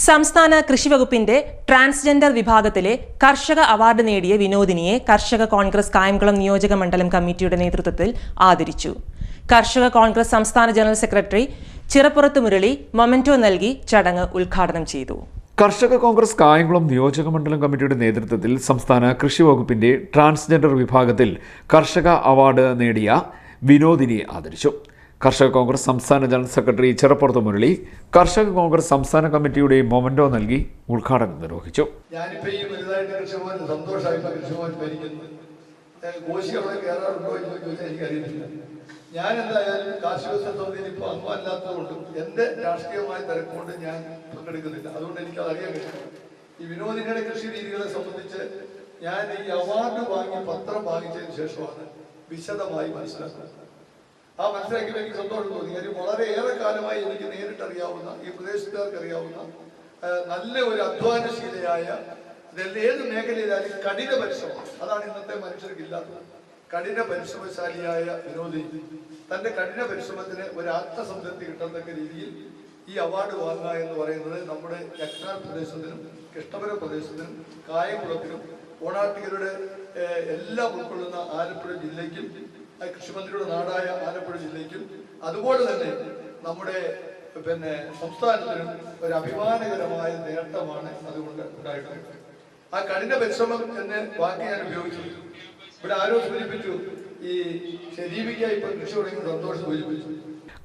സംസ്ഥാന കൃഷി വകുപ്പിന്റെ ട്രാൻസ്ജെൻഡർ വിഭാഗത്തിലെ കർഷക അവാർഡ് നേടിയ വിനോദിനിയെ കർഷക കോൺഗ്രസ് കായംകുളം നിയോജക മണ്ഡലം കമ്മിറ്റിയുടെ നേതൃത്വത്തിൽ ആദരിച്ചു. കർഷക കോൺഗ്രസ് സംസ്ഥാന ജനറൽ സെക്രട്ടറി ചിറപ്പുറത്ത് മുരളി മൊമെന്റോ നൽകി ചടങ്ങ് ഉദ്ഘാടനം ചെയ്തു. കർഷക കോൺഗ്രസ് കായംകുളം നിയോജക മണ്ഡലം കമ്മിറ്റിയുടെ നേതൃത്വത്തിൽ സംസ്ഥാന കൃഷി വകുപ്പിന്റെ ട്രാൻസ്ജെൻഡർ വിഭാഗത്തിൽ കർഷക അവാർഡ് നേടിയ വിനോദിനിയെ ആദരിച്ചു. കർഷക കോൺഗ്രസ് സംസ്ഥാന ജനറൽ സെക്രട്ടറി ചിറപ്പുറത്ത് മുരളി കർഷക കോൺഗ്രസ് സംസ്ഥാന കമ്മിറ്റിയുടെ മൊമെന്റോ നൽകി ഉദ്ഘാടനം നിർവഹിച്ചു. ഞാൻ എന്തായാലും കാർഷിക സമിതിയിൽ ഇപ്പോൾ അംഗമല്ലാത്തതുകൊണ്ടും എൻ്റെ രാഷ്ട്രീയമായ തിരക്കുകൊണ്ട് ഞാൻ പങ്കെടുക്കുന്നില്ല. അതുകൊണ്ട് എനിക്കത് അറിയാൻ കഴിയും. ഈ വിനോദിനിയുടെ കൃഷി രീതികളെ സംബന്ധിച്ച് ഞാൻ ഈ അവാർഡ് വാങ്ങി പത്രം വാങ്ങിച്ചതിന് ശേഷമാണ് വിശദമായി മനസ്സിലാക്കുന്നത്. ആ മനസ്സിലാക്കിയപ്പോൾ എനിക്ക് സന്തോഷം തോന്നി. കാര്യം വളരെയേറെ കാലമായി എനിക്ക് നേരിട്ടറിയാവുന്ന ഈ പ്രദേശത്തുകാർക്ക് അറിയാവുന്ന നല്ല ഒരു അധ്വാനശീലയായ ഏത് മേഖലയിലായാലും കഠിന പരിശ്രമം, അതാണ് ഇന്നത്തെ മനുഷ്യർക്കില്ലാത്തത്. കഠിന പരിശ്രമശാലിയായ വിനോദിനി തന്റെ കഠിന പരിശ്രമത്തിന് ഒരു ആത്മസംതൃപ്തി കിട്ടത്തക്ക രീതിയിൽ ഈ അവാർഡ് വാങ്ങുക എന്ന് പറയുന്നത് നമ്മുടെ യക്നാർ പ്രദേശത്തിനും കൃഷ്ണപുരം പ്രദേശത്തിനും കായംകുളത്തിനും ഓണാട്ടികളുടെ എല്ലാം ഉൾക്കൊള്ളുന്ന ആലപ്പുഴ ജില്ലയ്ക്കും കൃഷിമന്ത്രിയുടെ നാടായ ആലപ്പുഴ ജില്ലയ്ക്കും അതുപോലെ തന്നെ നമ്മുടെ സംസ്ഥാനത്തിനും ഒരു അഭിമാനകരമായ നേട്ടമാണ് അതുകൊണ്ട് ഉണ്ടായിട്ടുള്ളത്. ആ കഠിന പരിശ്രമം എന്ന വാക്ക് ഞാൻ ഉപയോഗിച്ചു. ഇവിടെ ആരോ സൂചിപ്പിച്ചു ഈ ശരീവിക്കായി ഇപ്പൊ കൃഷി തുടങ്ങി സന്തോഷം സൂചിപ്പിച്ചു.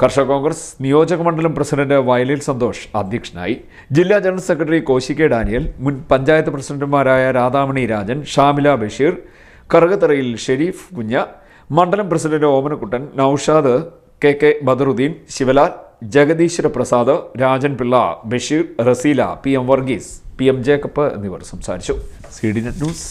കർഷക കോൺഗ്രസ് നിയോജക മണ്ഡലം പ്രസിഡന്റ് വയലിൽ സന്തോഷ് അധ്യക്ഷനായി. ജില്ലാ general secretary Koshy K Daniel, മുൻ പഞ്ചായത്ത് പ്രസിഡന്റുമാരായ രാധാമണി രാജൻ, ഷാമില ബഷീർ, കറുകത്തറയിൽ ഷെരീഫ് കുഞ്ഞ, മണ്ഡലം president Omanakuttan, Naushad, K Badaruddin, Sivalal, Jagadeeswara Prasad, Rajan Pillai, Basheer, Raseela, PM Varghese, PM Jacob എന്നിവർ സംസാരിച്ചു. CDNet news.